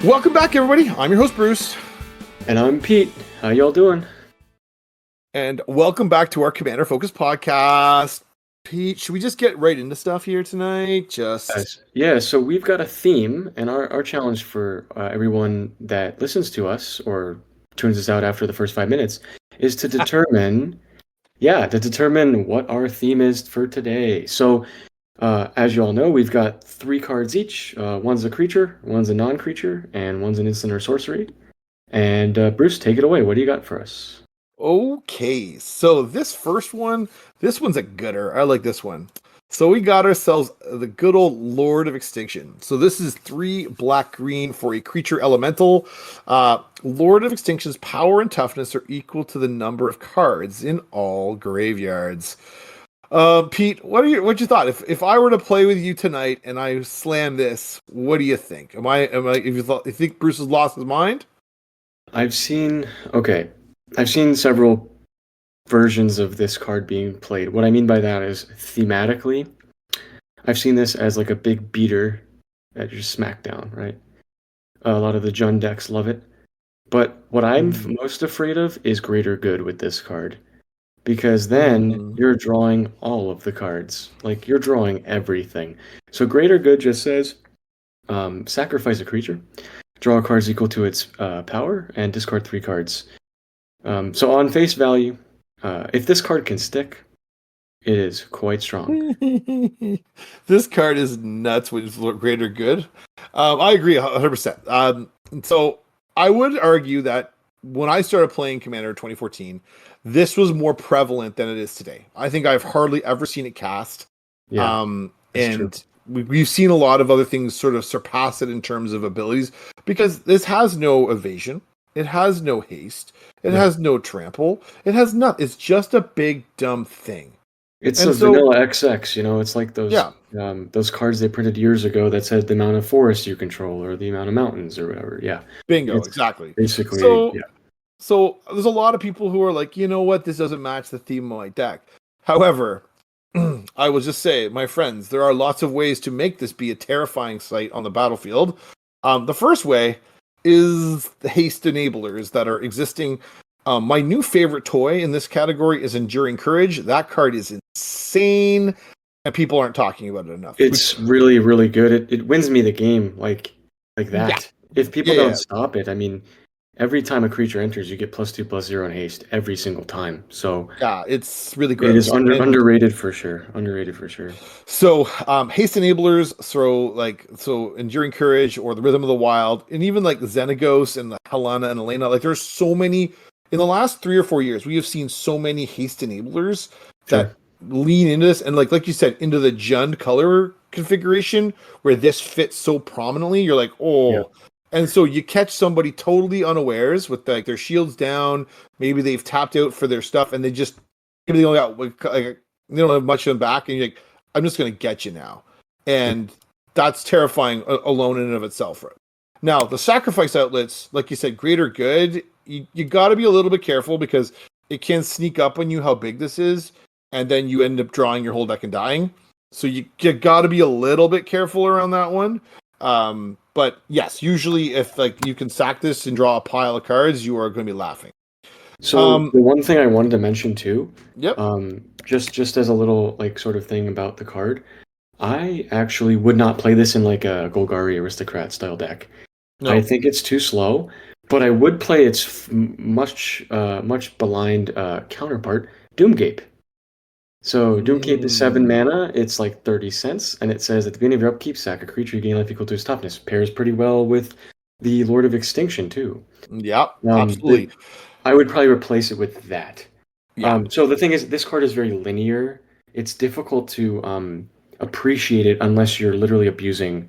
Welcome back, everybody. I'm your host, Bruce. And I'm Pete. How y'all doing? And welcome back to our Commander Focus podcast. Pete, should we just get right into stuff here tonight? Yeah, so we've got a theme, and our challenge for everyone that listens to us or tunes us out after the first 5 minutes is to determine, what our theme is for today. So, as you all know, we've got 3 cards each. One's a creature, one's a non-creature, and one's an instant or sorcery. And Bruce, take it away. What do you got for us? Okay, so this one's a gooder. I like this one. So we got ourselves the good old Lord of Extinction. So this is 3 black-green for a creature elemental. Lord of Extinction's power and toughness are equal to the number of cards in all graveyards. Pete, what you thought? If I were to play with you tonight and I slam this, what do you think? If you think Bruce has lost his mind? I've seen several versions of this card being played. What I mean by that is thematically, I've seen this as like a big beater that you smack down, right? A lot of the Jund decks love it. But what I'm most afraid of is Greater Good with this card. Because then you're drawing all of the cards. Like, you're drawing everything. So Greater Good just says, sacrifice a creature, draw cards equal to its power, and discard 3 cards. So on face value, if this card can stick, it is quite strong. This card is nuts with Greater Good. I agree 100%. So I would argue that when I started playing Commander in 2014, this was more prevalent than it is today. I think I've hardly ever seen it cast. Yeah, and we've seen a lot of other things sort of surpass it in terms of abilities, because this has no evasion. It has no haste. It has no trample. It has nothing. It's just a big dumb thing. It's a vanilla XX, it's like those cards they printed years ago that said the amount of forest you control or the amount of mountains or whatever. Yeah. Bingo, exactly. Basically, So there's a lot of people who are like, you know what, this doesn't match the theme of my deck. However, I will just say, my friends, there are lots of ways to make this be a terrifying sight on the battlefield. The first way is the haste enablers that are existing. My new favorite toy in this category is Enduring Courage. That card is insane, and people aren't talking about it enough. It's really, really good. It wins me the game like that. Yeah. If people don't stop it, I mean, every time a creature enters, you get +2/+0 in haste every single time. So yeah, it's really great. It is underrated for sure. So haste enablers, so Enduring Courage or the Rhythm of the Wild, and even like Xenagos and the Helena and Elena. Like, there's so many in the last 3 or 4 years. We have seen so many haste enablers that lean into this, and like you said, into the Jund color configuration where this fits so prominently. You're like, oh. Yeah. And so you catch somebody totally unawares with like their shields down. Maybe they've tapped out for their stuff, and they don't have much of them back. And you're like, I'm just going to get you now, and that's terrifying alone in and of itself. Right? Now the sacrifice outlets, like you said, Greater Good. You got to be a little bit careful because it can sneak up on you how big this is, and then you end up drawing your whole deck and dying. So you got to be a little bit careful around that one. But yes, usually if like you can sack this and draw a pile of cards, you are going to be laughing. So the one thing I wanted to mention too, yep. Just as a little like sort of thing about the card, I actually would not play this in like a Golgari Aristocrat style deck. No. I think it's too slow, but I would play its much maligned counterpart, Doomgape. So Doomgape is 7 mana, it's like 30 cents, and it says at the beginning of your upkeep, sack a creature, you gain life equal to its toughness. Pairs pretty well with the Lord of Extinction too. Yeah, absolutely. I would probably replace it with that. Yeah. So the thing is, this card is very linear. It's difficult to appreciate it unless you're literally abusing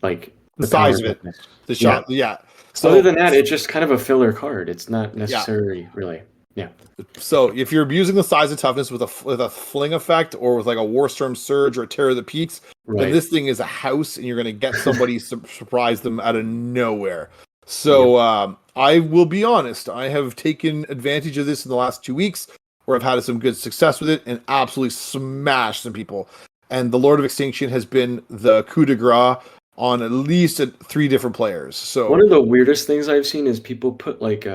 like the size of it. The shot, yeah. So other than that, it's just kind of a filler card. It's not necessary, really. Yeah. So if you're abusing the size of toughness with a fling effect or with like a Warstorm Surge or a Terror of the Peaks, then this thing is a house, and you're going to get somebody surprise them out of nowhere. So I will be honest, I have taken advantage of this in the last 2 weeks, where I've had some good success with it and absolutely smashed some people. And the Lord of Extinction has been the coup de grace on at least 3 different players. So One of the weirdest things I've seen is people put like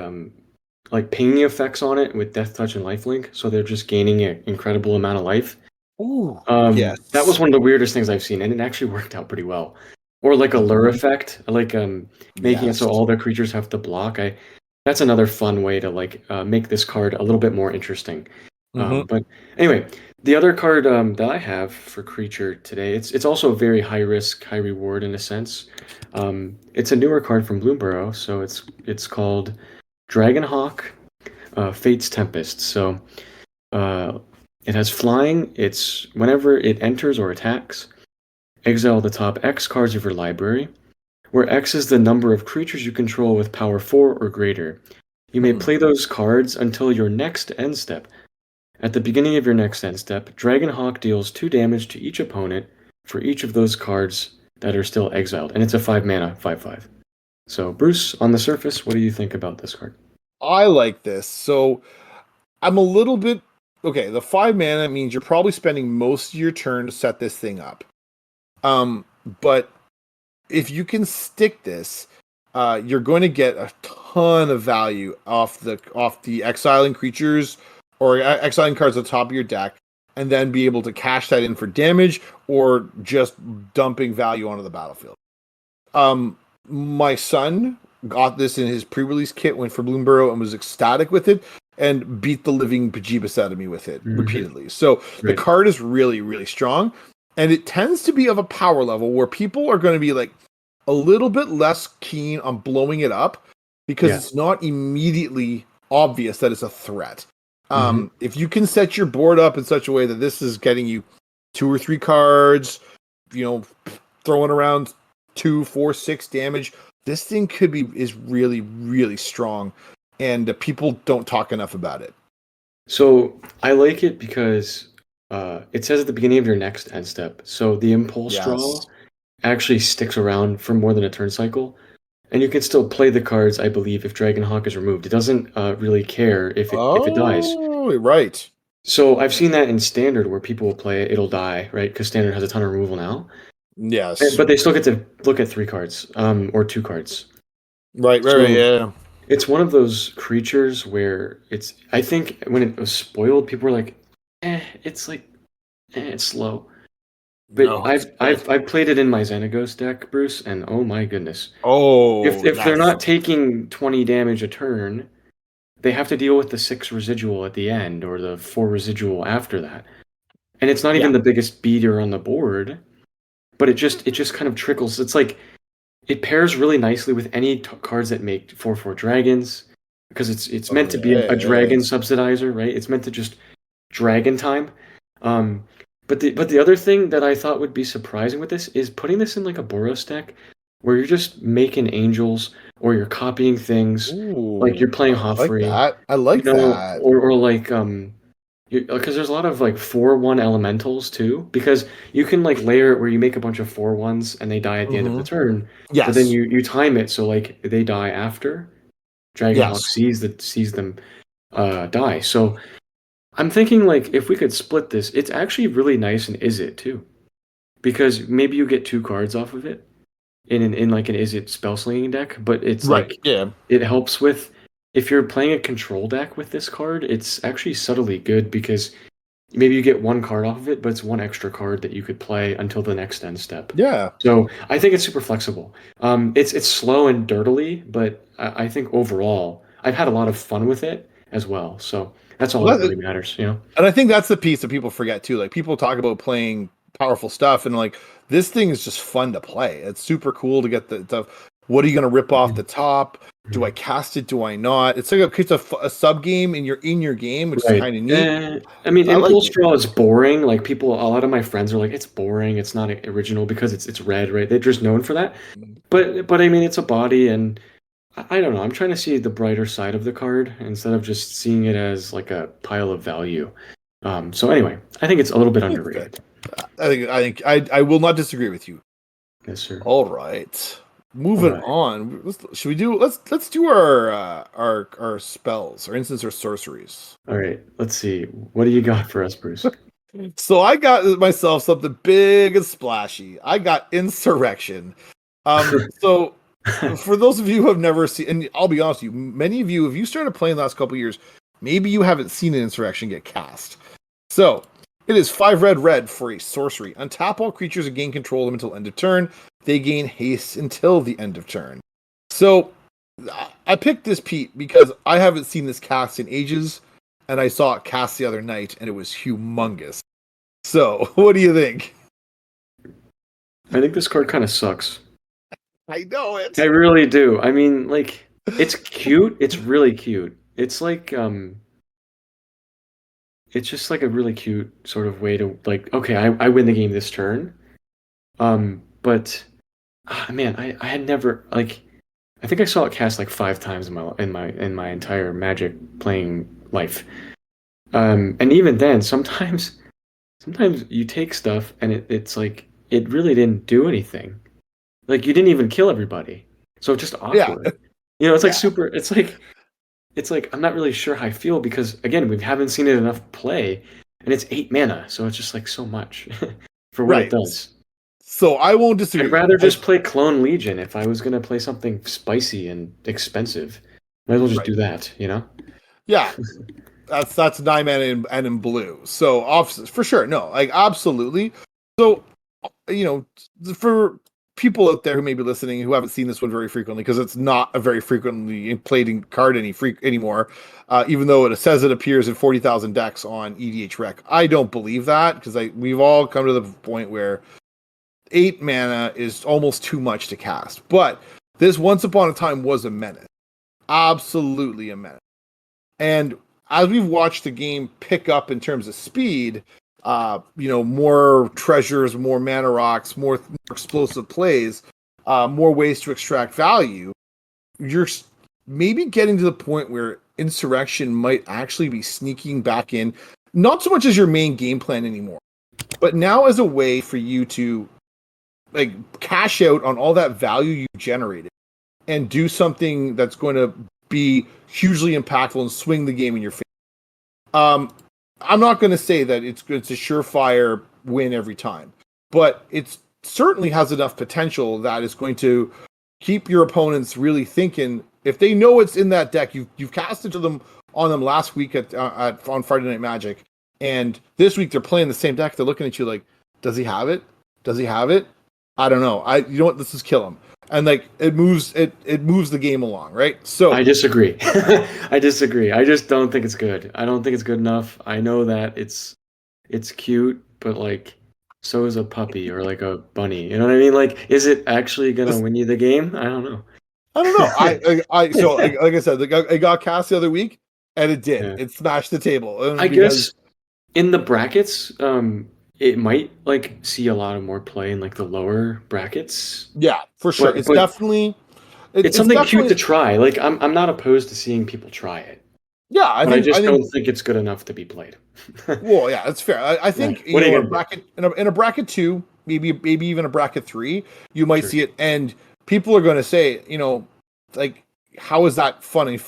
pinging effects on it with Death Touch and Lifelink, so they're just gaining an incredible amount of life. ooh, That was yes. one of the weirdest things I've seen, and it actually worked out pretty well. Or like a lure Mhm. effect, like making it Yes. so all the creatures have to block. That's another fun way to make this card a little bit more interesting. Hmm. But anyway, the other card that I have for creature today, it's also a very high risk, high reward in a sense. It's a newer card from Bloomburrow, so it's called Dragonhawk, Fate's Tempest. So it has flying. It's whenever it enters or attacks, exile the top X cards of your library, where X is the number of creatures you control with power 4 or greater. You may play those cards until your next end step. At the beginning of your next end step, Dragonhawk deals 2 damage to each opponent for each of those cards that are still exiled, and it's a 5 mana 5/5. So, Bruce, on the surface, what do you think about this card? I like this. So I'm a little bit okay. The 5 mana means you're probably spending most of your turn to set this thing up. But if you can stick this, you're going to get a ton of value off the exiling creatures or exiling cards at the top of your deck, and then be able to cash that in for damage or just dumping value onto the battlefield. My son got this in his pre-release kit, went for Bloomburrow and was ecstatic with it, and beat the living bejeebus out of me with it repeatedly. So the Right. card is really, really strong, and it tends to be of a power level where people are going to be like a little bit less keen on blowing it up because Yeah. it's not immediately obvious that it's a threat. Mhm. If you can set your board up in such a way that this is getting you 2 or 3 cards, throwing around 2, 4, 6 damage, this thing is really, really strong, and people don't talk enough about it. So I like it because it says at the beginning of your next end step. So the impulse draw Yes. actually sticks around for more than a turn cycle, and you can still play the cards. I believe if Dragonhawk is removed, it doesn't really care if it dies. Oh, right. So I've seen that in standard where people will play it, it'll die, right? Because standard has a ton of removal now, Yes. but they still get to look at 3 cards, or 2 cards. Right, So yeah. it's one of those creatures where I think when it was spoiled, people were like, it's like, it's slow. But No, it's good. I've played it in my Xenagos deck, Bruce, and oh my goodness. Oh, If they're that's not taking 20 damage a turn, they have to deal with the 6 residual at the end or the 4 residual after that. And it's not yeah. even the biggest beater on the board, but it just kind of trickles. It's like it pairs really nicely with any cards that make 4/4 dragons because it's meant to be a dragon Right. subsidizer, right? It's meant to just dragon time. Um, but the other thing that I thought would be surprising with this is putting this in like a Boros deck where you're just making angels or you're copying things like you're Ooh, playing I like Hoffrey, that. I like that. or like because there's a lot of like 4/1 elementals too, because you can like layer it where you make a bunch of 4/1s and they die at the end of the turn, but then Yes. you time it so like they die after Dragonhawk Yes. sees them die. So I'm thinking like if we could split this, it's actually really nice and Is It too, because maybe you get 2 cards off of it in like an Is It spell slinging deck, but it's Right. like Yeah. it helps with if you're playing a control deck with this card, it's actually subtly good because maybe you get 1 card off of it, but it's 1 extra card that you could play until the next end step. Yeah. So I think it's super flexible. It's slow and dirtily, but I think overall I've had a lot of fun with it as well. So that's all that Well, really matters, and I think that's the piece that people forget too. Like people talk about playing powerful stuff, and like this thing is just fun to play. It's super cool to get the stuff. What are you going to rip off the top? Do I cast it? Do I not? It's like a sub game in your game, which is Right. kind of neat. I mean, I like Impulse it. Draw is boring. Like people, a lot of my friends are like, it's boring. It's not original because it's red, right? They're just known for that. But I mean, it's a body, and I don't know. I'm trying to see the brighter side of the card instead of just seeing it as like a pile of value. So anyway, I think it's a little bit It's good. underrated. I will not disagree with you. Yes, sir. All right. All Moving right. on. Should we do let's do our spells, our instants or sorceries. All right. Let's see. What do you got for us, Bruce? So I got myself something big and splashy. I got Insurrection. So for those of you who have never seen, and I'll be honest with you, many of you, if you started playing the last couple of years, maybe you haven't seen an Insurrection get cast. So it is 5 red for a sorcery. Untap all creatures and gain control of them until end of turn. They gain haste until the end of turn. So I picked this, Pete, because I haven't seen this cast in ages, and I saw it cast the other night, and it was humongous. So, what do you think? I think this card kind of sucks. I know it. I really do. I mean, like, it's cute. It's really cute. It's like, it's just like a really cute sort of way to, like, okay, I win the game this turn. But man, I had never, like, I think I saw it cast like 5 times in my entire Magic playing life. And even then, sometimes you take stuff and it's like it really didn't do anything. Like you didn't even kill everybody, so it's just awkward. Yeah. You know, it's like super. It's like I'm not really sure how I feel because again, we haven't seen it enough play, and it's 8 mana, so it's just like so much for what it does. So I won't disagree. I'd rather just play Clone Legion if I was gonna play something spicy and expensive. Might as well just do that, you know? Yeah. That's 9 mana and in blue. So for sure, no, like absolutely. So for people out there who may be listening who haven't seen this one very frequently, because it's not a very frequently played card anymore, even though it says it appears in 40,000 decks on EDH Rec. I don't believe that because we've all come to the point where 8 mana is almost too much to cast. But this once upon a time was a menace, absolutely a menace, and as we've watched the game pick up in terms of speed, more treasures, more mana rocks, more explosive plays, more ways to extract value, you're maybe getting to the point where Insurrection might actually be sneaking back in, not so much as your main game plan anymore, but now as a way for you to like cash out on all that value you generated and do something that's going to be hugely impactful and swing the game in your favor. I'm not going to say that it's a surefire win every time, but it certainly has enough potential that it's going to keep your opponents really thinking. If they know it's in that deck, you've casted to them on them last week on Friday Night Magic, and this week they're playing the same deck. They're looking at you like, does he have it? Does he have it? I don't know. You know what? Let's just kill him. And like it moves the game along, right? So I disagree. I disagree. I just don't think it's good. I don't think it's good enough. I know that it's cute, but like so is a puppy or like a bunny. You know what I mean? Like, is it actually gonna win you the game? I don't know. So like I said, it got cast the other week, and it did. Yeah. It smashed the table. I guess in the brackets, it might like see a lot of more play in like the lower brackets. Yeah, for sure. It's definitely it's something cute to try. Like I'm not opposed to seeing people try it. Yeah, I just don't think it's good enough to be played. Well, yeah, that's fair. I think in a bracket 2, maybe even a bracket 3, you might see it, and people are going to say, like, how is that fun and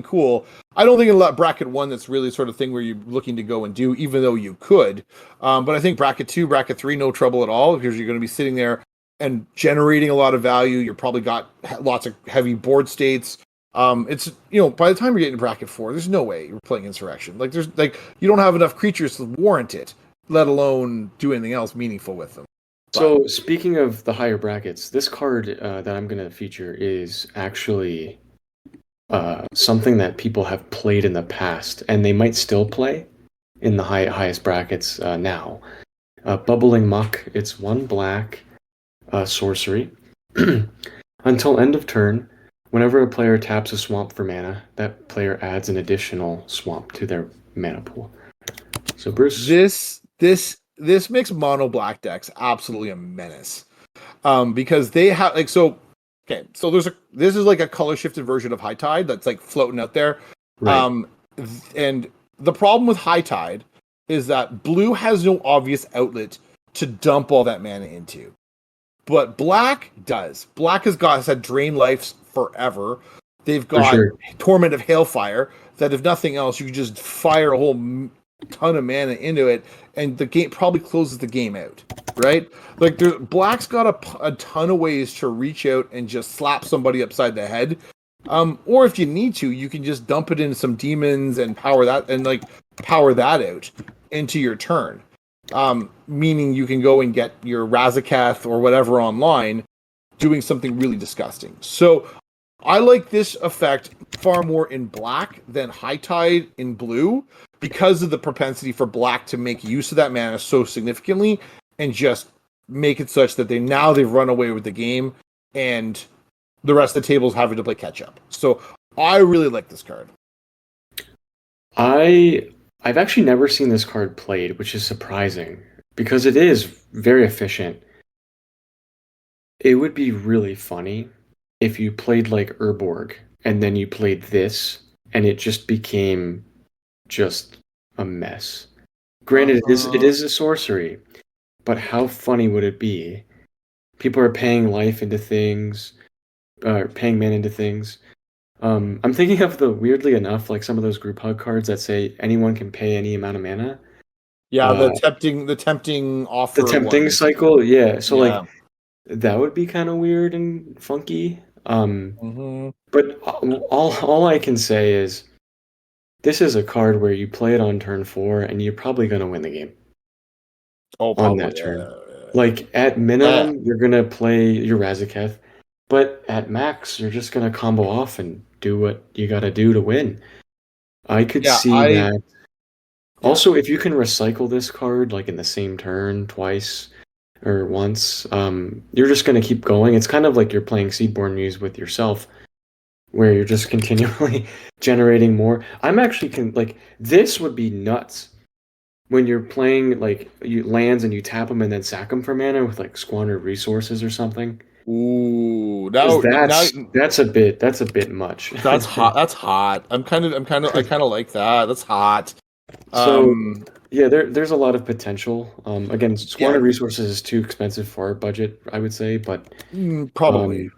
cool? I don't think in bracket 1 that's really the sort of thing where you're looking to go and do, even though you could. But I think bracket 2, bracket 3, no trouble at all, because you're going to be sitting there and generating a lot of value. You're probably got lots of heavy board states. It's by the time you're getting to bracket 4, there's no way you're playing Insurrection. Like there's you don't have enough creatures to warrant it, let alone do anything else meaningful with them. So speaking of the higher brackets, this card that I'm going to feature is actually something that people have played in the past, and they might still play in the highest brackets now. Bubbling Muck. It's 1 black sorcery. Until end of turn, whenever a player taps a swamp for mana, that player adds an additional swamp to their mana pool. So Bruce, this makes mono black decks absolutely a menace, because they have so this is like a color shifted version of High Tide that's like floating out there, right. And the problem with High Tide is that blue has no obvious outlet to dump all that mana into, but black does. Black has had drain lives forever. They've got Torment of Hailfire that, if nothing else, you can just fire a whole ton of mana into it, and the game probably closes the game out, right? Like, black's got a ton of ways to reach out and just slap somebody upside the head. Or if you need to, you can just dump it in some demons and power that out into your turn. Meaning you can go and get your Razaketh or whatever online, doing something really disgusting. So I like this effect far more in black than High Tide in blue, because of the propensity for black to make use of that mana so significantly and just make it such that they've run away with the game, and the rest of the table is having to play catch up. So I really like this card. I've actually never seen this card played, which is surprising because it is very efficient. It would be really funny if you played like Urborg and then you played this and it just became just a mess. Granted, it is a sorcery, but how funny would it be? People are paying life into things, paying mana into things. I'm thinking of weirdly enough, like some of those group hug cards that say anyone can pay any amount of mana. Yeah, the tempting offer. The tempting ones. cycle, yeah. So Yeah. like that would be kind of weird and funky. Mm-hmm. But all I can say is this is a card where you play it on turn 4 and you're probably gonna win the game. Oh, On probably, that turn. Like at minimum, you're gonna play your Razaketh, but at max, you're just gonna combo off and do what you gotta do to win. I could see that. Also, if you can recycle this card like in the same turn twice or once, you're just gonna keep going. It's kind of like you're playing Seedborn Muse with yourself, where you're just continually generating more. I'm actually like this would be nuts when you're playing like you lands and you tap them and then sack them for mana with like squandered resources or something. Ooh, That's a bit much. That's hot. That's hot. I kind of like that. That's hot. So yeah, there's a lot of potential. Again, squandered resources is too expensive for our budget, I would say, but probably.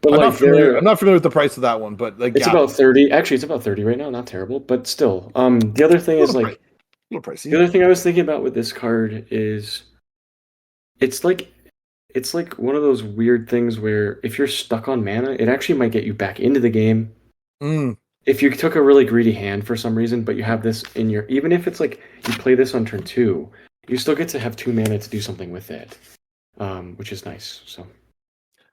But I'm like I'm not familiar with the price of that one, but like it's about 30. Actually, it's about 30 right now. Not terrible, but still. The other thing is like a little pricey. The other thing I was thinking about with this card is it's like one of those weird things where if you're stuck on mana, it actually might get you back into the game. If you took a really greedy hand for some reason, but you have this in your, even if it's like you play this on turn 2, you still get to have 2 mana to do something with it, which is nice.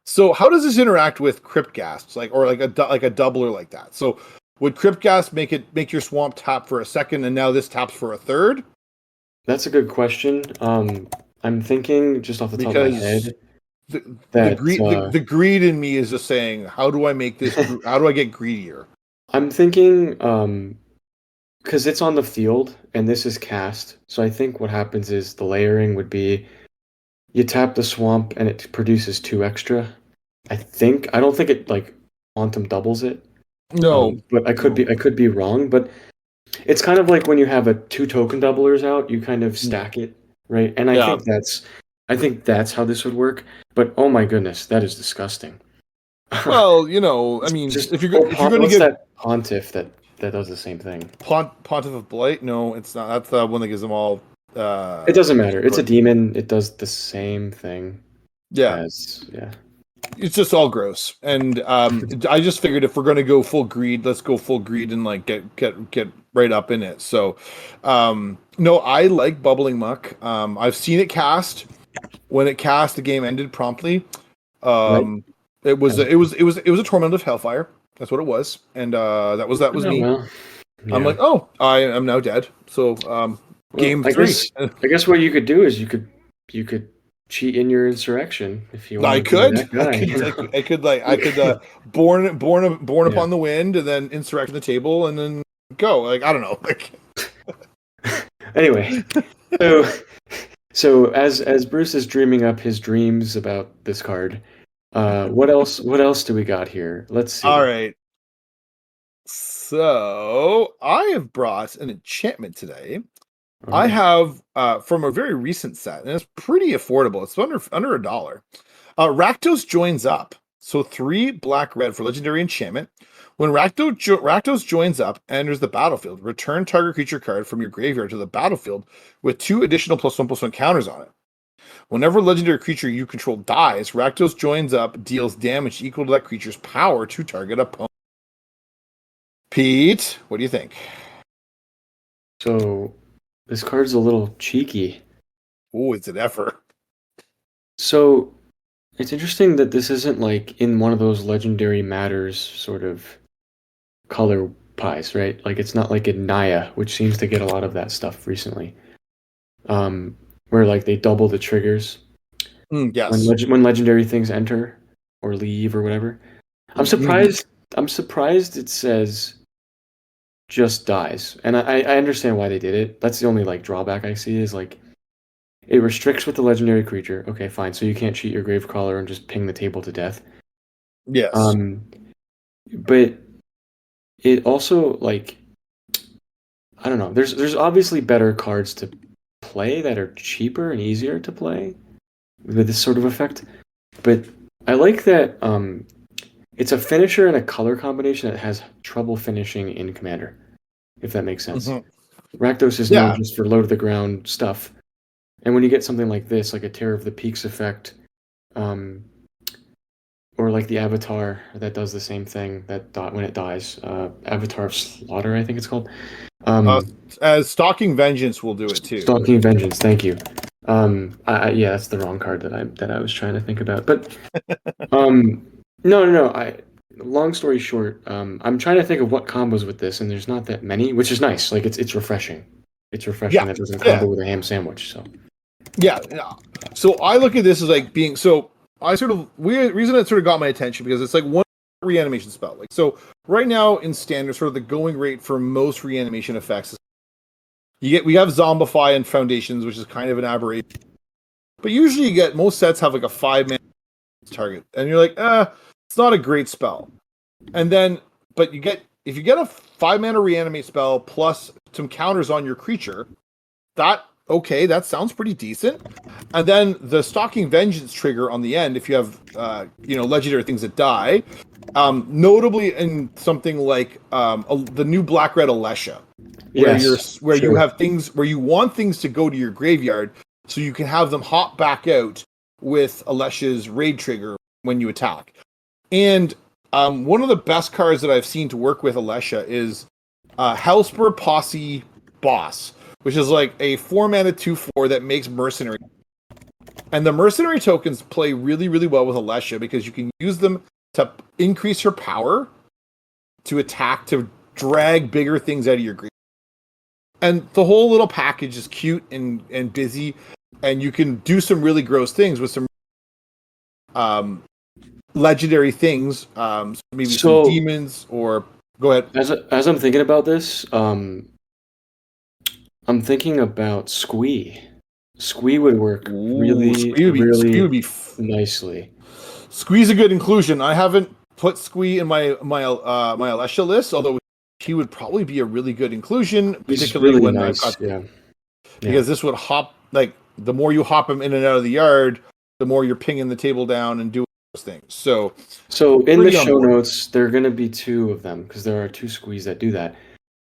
So how does this interact with Crypt Gasps, or like a doubler like that? So would Crypt Gasp make your swamp tap for a second, and now this taps for a third? That's a good question. I'm thinking just off the top of my head. The greed in me is just saying, how do I make this? How do I get greedier? I'm thinking because it's on the field and this is cast, so I think what happens is the layering would be you tap the swamp and it produces 2 extra. I don't think it like quantum doubles it. No, but I could be wrong. But it's kind of like when you have 2 token doublers out, you kind of stack it, right? And I think that's how this would work. But oh my goodness, that is disgusting. Well, I mean, if you're going to get that Pontiff that does the same thing. Pontiff of Blight? No, it's not. That's the one that gives them all. It doesn't matter. It's a demon. It does the same thing. Yeah. It's just all gross. And I just figured if we're going to go full greed, let's go full greed and like get right up in it. So, no, I like Bubbling Muck. I've seen it cast. When it cast, the game ended promptly. Right. It was a Torment of Hellfire. That's what it was, and that was me. Well, yeah. I'm like, oh, I am now dead. So, game 3. I guess what you could do is you could cheat in your insurrection if you want. I could born upon the wind, and then insurrection the table, and then go. Like, I don't know. Like, anyway, so as Bruce is dreaming up his dreams about this card. What else do we got here? Let's see. All right. So I have brought an enchantment today. I have from a very recent set, and it's pretty affordable. It's under $1. Rakdos Joins Up. So 3 black red for legendary enchantment. When Rakdos joins up and enters the battlefield, return target creature card from your graveyard to the battlefield with 2 additional +1/+1 counters on it. Whenever legendary creature you control dies, Rakdos joins up, deals damage equal to that creature's power to target opponent. Pete, what do you think? So this card's a little cheeky. Oh, it's an effort. So it's interesting that this isn't like in one of those legendary matters sort of color pies, right? Like it's not like in Naya, which seems to get a lot of that stuff recently. Where like they double the triggers Yes. when legendary things enter or leave or whatever. I'm surprised. I'm surprised it says just dies, and I understand why they did it. That's the only like drawback I see is like it restricts with the legendary creature. Okay, fine. So you can't cheat your Gravecrawler and just ping the table to death. Yes. But it also like I don't know. There's obviously better cards to play that are cheaper and easier to play with this sort of effect. But I like that it's a finisher and a color combination that has trouble finishing in Commander, if that makes sense. Rakdos is known just for low to the ground stuff. And when you get something like this, like a Terror of the Peaks effect, or like the Avatar that does the same thing that when it dies, Avatar of Slaughter, I think it's called. As Stalking Vengeance will do it too. Stalking Vengeance, thank you. Yeah, that's the wrong card that I was trying to think about. But no. Long story short, I'm trying to think of what combos with this, and there's not that many, which is nice. Like it's refreshing. It's refreshing that it doesn't combo with a ham sandwich. So yeah. So I look at this as like being reason it sort of got my attention because it's like one reanimation spell. Like so right now in standard, sort of the going rate for most reanimation effects is we have Zombify and Foundations, which is kind of an aberration. But usually most sets have like a 5-mana target. And you're like, it's not a great spell. And then if you get a 5-mana reanimate spell plus some counters on your creature, that sounds pretty decent. And then the Stalking Vengeance trigger on the end, if you have legendary things that die, notably in something like the new black-red Alesha, where you have things where you want things to go to your graveyard, so you can have them hop back out with Alesha's raid trigger when you attack. And one of the best cards that I've seen to work with Alesha is Hellspur Posse Boss, which is like a 4-mana 2/4 that makes mercenary. And the mercenary tokens play really, really well with Alesha because you can use them to increase her power to attack, to drag bigger things out of your graveyard. And the whole little package is cute and busy, and you can do some really gross things with some legendary things, maybe some demons, or go ahead. As I'm thinking about this, I'm thinking about Squee. Squee would work really nicely. Squee's a good inclusion. I haven't put Squee in my Alesha list, although he would probably be a really good inclusion, particularly really when nice. Because this would hop, like, the more you hop him in and out of the yard, the more you're pinging the table down and doing those things. So in the show notes, there are going to be 2 of them, because there are 2 Squees that do that.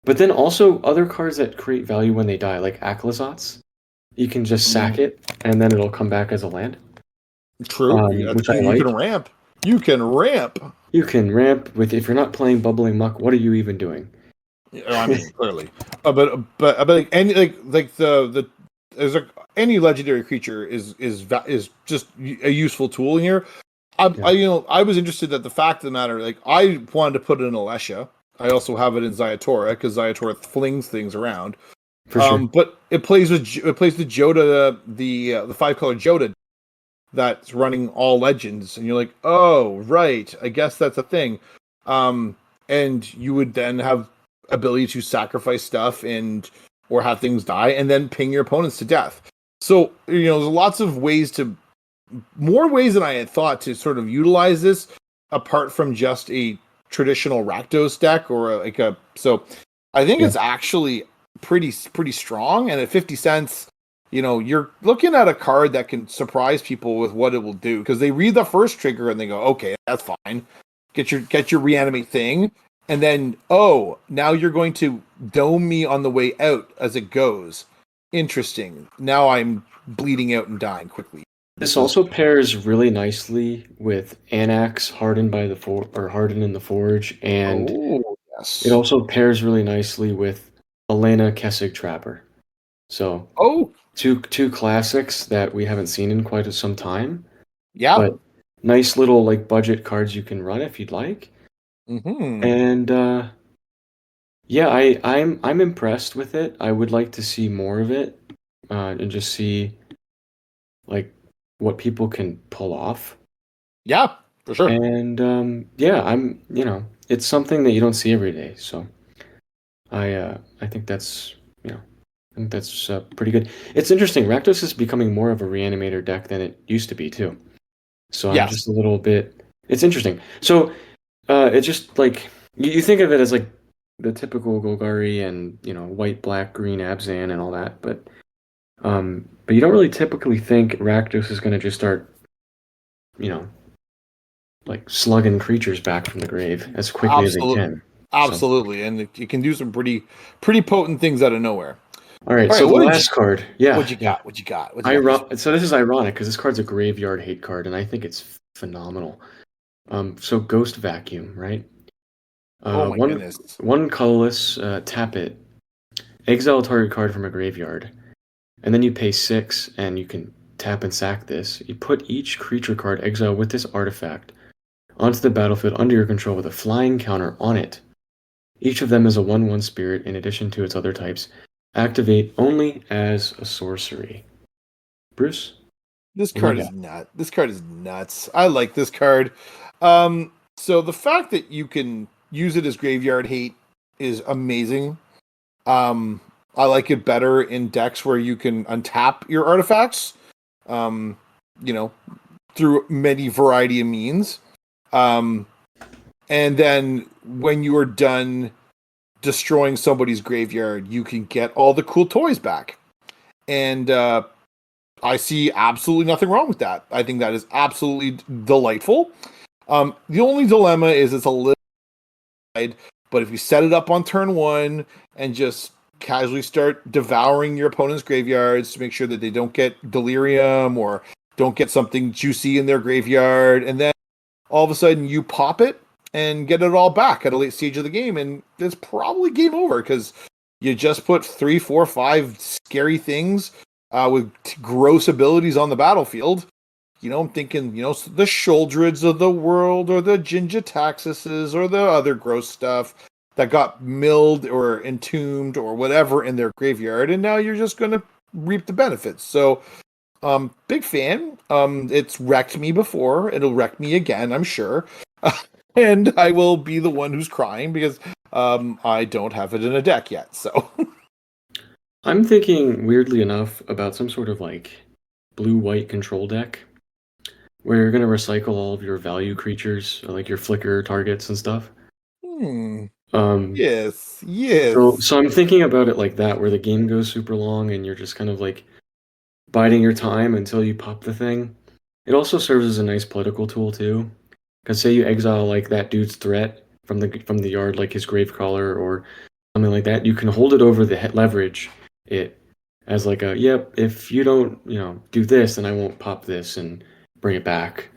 But then also other cards that create value when they die, like Aclazotz. You can just sack it, and then it'll come back as a land. True. Which I like. You can ramp. You can ramp with, if you're not playing Bubbling Muck, what are you even doing? I mean, clearly. But like any any legendary creature is just a useful tool in here. I was interested at the fact of the matter, like I wanted to put it in Alesha. I also have it in Zayatora because Zayatora flings things around. For sure. But it plays the Joda, the 5-color Joda that's running all legends, and you're like, oh right, I guess that's a thing. And you would then have ability to sacrifice stuff or have things die and then ping your opponents to death. So there's lots of more ways than I had thought to sort of utilize this apart from just a traditional Rakdos deck so I think it's actually pretty strong, and at 50 cents you're looking at a card that can surprise people with what it will do because they read the first trigger and they go, okay, that's fine. Get your reanimate thing, and then now you're going to dome me on the way out as it goes. Interesting. Now I'm bleeding out and dying quickly. This also pairs really nicely with Anax hardened by the or hardened in the forge, and yes. it also pairs really nicely with Elena Kessig Trapper. So two classics that we haven't seen in quite some time. Yeah. But nice little like budget cards you can run if you'd like. Mm-hmm. And yeah, I'm impressed with it. I would like to see more of it, and just see like what people can pull off. Yeah, for sure. And yeah, it's something that you don't see every day. So I think that's pretty good. It's interesting. Rakdos is becoming more of a reanimator deck than it used to be too. So I'm just a little bit. It's interesting. So it's just like you think of it as like the typical Golgari and white, black, green Abzan and all that, but you don't really typically think Rakdos is going to just start, like slugging creatures back from the grave as quickly as they can. Absolutely, and it can do some pretty potent things out of nowhere. All right, so the last card. Yeah. What you got? What you got? So this is ironic because this card's a graveyard hate card, and I think it's phenomenal. So Ghost Vacuum, right? Oh my goodness. One colorless, tap it, exile target card from a graveyard, and then you pay 6, and you can tap and sack this. You put each creature card exiled with this artifact onto the battlefield under your control with a flying counter on it. Each of them is a 1/1 spirit in addition to its other types. Activate only as a sorcery. Bruce? This card is nuts. This card is nuts. I like this card. So the fact that you can use it as graveyard hate is amazing. I like it better in decks where you can untap your artifacts, through many variety of means. And then when you are done destroying somebody's graveyard, you can get all the cool toys back. And I see absolutely nothing wrong with that. I think that is absolutely delightful. The only dilemma is it's a little wide, but if you set it up on turn 1 and just casually start devouring your opponent's graveyards to make sure that they don't get delirium or don't get something juicy in their graveyard, and then all of a sudden you pop it and get it all back at a late stage of the game, and it's probably game over because you just put 3, 4, 5 scary things with gross abilities on the battlefield. I'm thinking, the Sholdreds of the world or the Jin-Gitaxises or the other gross stuff that got milled or entombed or whatever in their graveyard, and now you're just going to reap the benefits. So, big fan. It's wrecked me before. It'll wreck me again, I'm sure. And I will be the one who's crying because I don't have it in a deck yet. So I'm thinking, weirdly enough, about some sort of like blue-white control deck where you're going to recycle all of your value creatures, like your flicker targets and stuff. Yes. So I'm thinking about it like that, where the game goes super long and you're just kind of like biding your time until you pop the thing. It also serves as a nice political tool too. Because say you exile like that dude's threat from the yard, like his Gravecrawler or something like that, you can hold it over the leverage it as like if you don't do this, then I won't pop this and bring it back.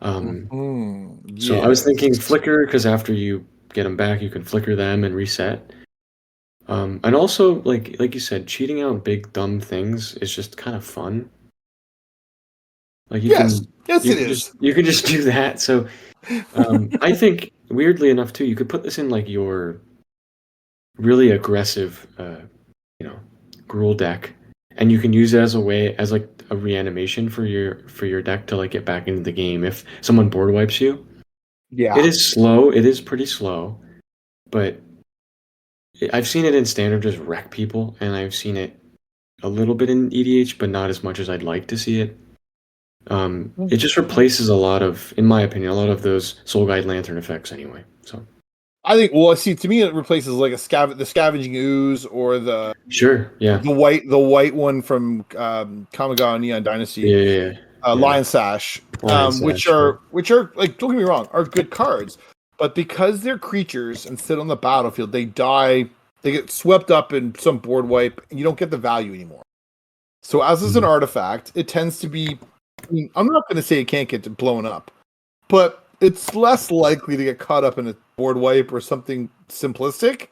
So I was thinking flicker, because after you get them back, you can flicker them and reset. And also like you said, cheating out big dumb things is just kind of fun. Like you can just do that. So I think weirdly enough too, you could put this in like your really aggressive Gruul deck, and you can use it as like a reanimation for your deck to like get back into the game if someone board wipes you. Yeah. It is slow. It is pretty slow, but I've seen it in standard just wreck people, and I've seen it a little bit in EDH, but not as much as I'd like to see it. It just replaces in my opinion, a lot of those Soul Guide Lantern effects anyway. So I think. Well, see, to me, it replaces like the scavenging ooze or Sure. Yeah. the white one from Kamigawa Neon Dynasty, Yeah. Lion Sash, Lion which Sash, are like, don't get me wrong, are good cards, but because they're creatures and sit on the battlefield, they die. They get swept up in some board wipe, and you don't get the value anymore. So, as is an artifact, it tends to be. I mean, I'm not going to say it can't get blown up, but it's less likely to get caught up in a board wipe or something simplistic.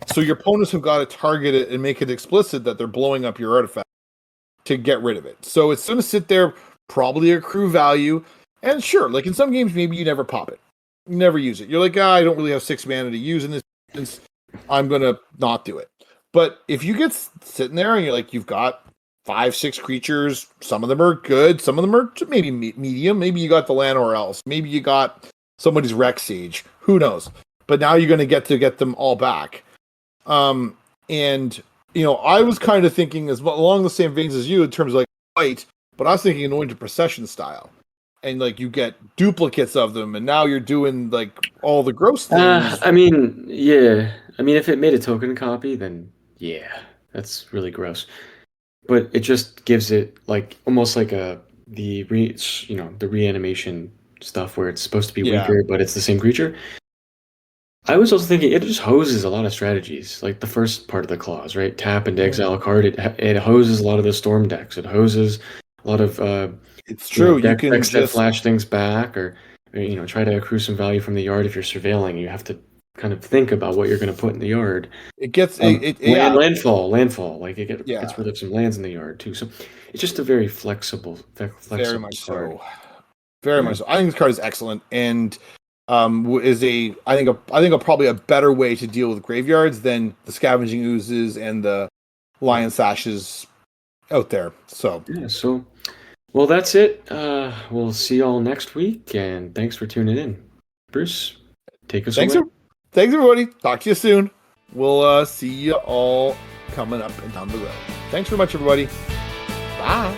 So your opponents have got to target it and make it explicit that they're blowing up your artifact to get rid of it. So it's going to sit there, probably accrue value. And sure, like in some games, maybe you never pop it. You never use it. You're like, I don't really have 6 mana to use in this instance. I'm going to not do it. But if you get sitting there and you're like, you've got 5, 6 creatures, some of them are good, some of them are maybe medium. Maybe you got the land or else. Maybe you got somebody's Rex Sage. Who knows? But now you're going to get them all back. And I was kind of thinking as along the same veins as you in terms of like white, but I was thinking anointed procession style, and like you get duplicates of them, and now you're doing like all the gross things. I mean, yeah. I mean, if it made a token copy, then yeah, that's really gross. But it just gives it like almost like the reanimation stuff where it's supposed to be weaker, but it's the same creature. I was also thinking it just hoses a lot of strategies, like the first part of the clause, right? Tap and exile a card. It hoses a lot of the storm decks. It hoses a lot of it's true. You can decks that flash things back, or try to accrue some value from the yard. If you're surveilling, you have to kind of think about what you're going to put in the yard. It gets landfall. Like it gets rid of some lands in the yard too. So it's just a very flexible very much card. So. Very much so. I think this card is excellent, and I think probably a better way to deal with graveyards than the scavenging oozes and the lion sashes out there. So well, that's it. We'll see y'all next week, and thanks for tuning in. Bruce, take us away. Thanks everybody. Talk to you soon. We'll see you all coming up and down the road. Thanks very much, everybody. Bye.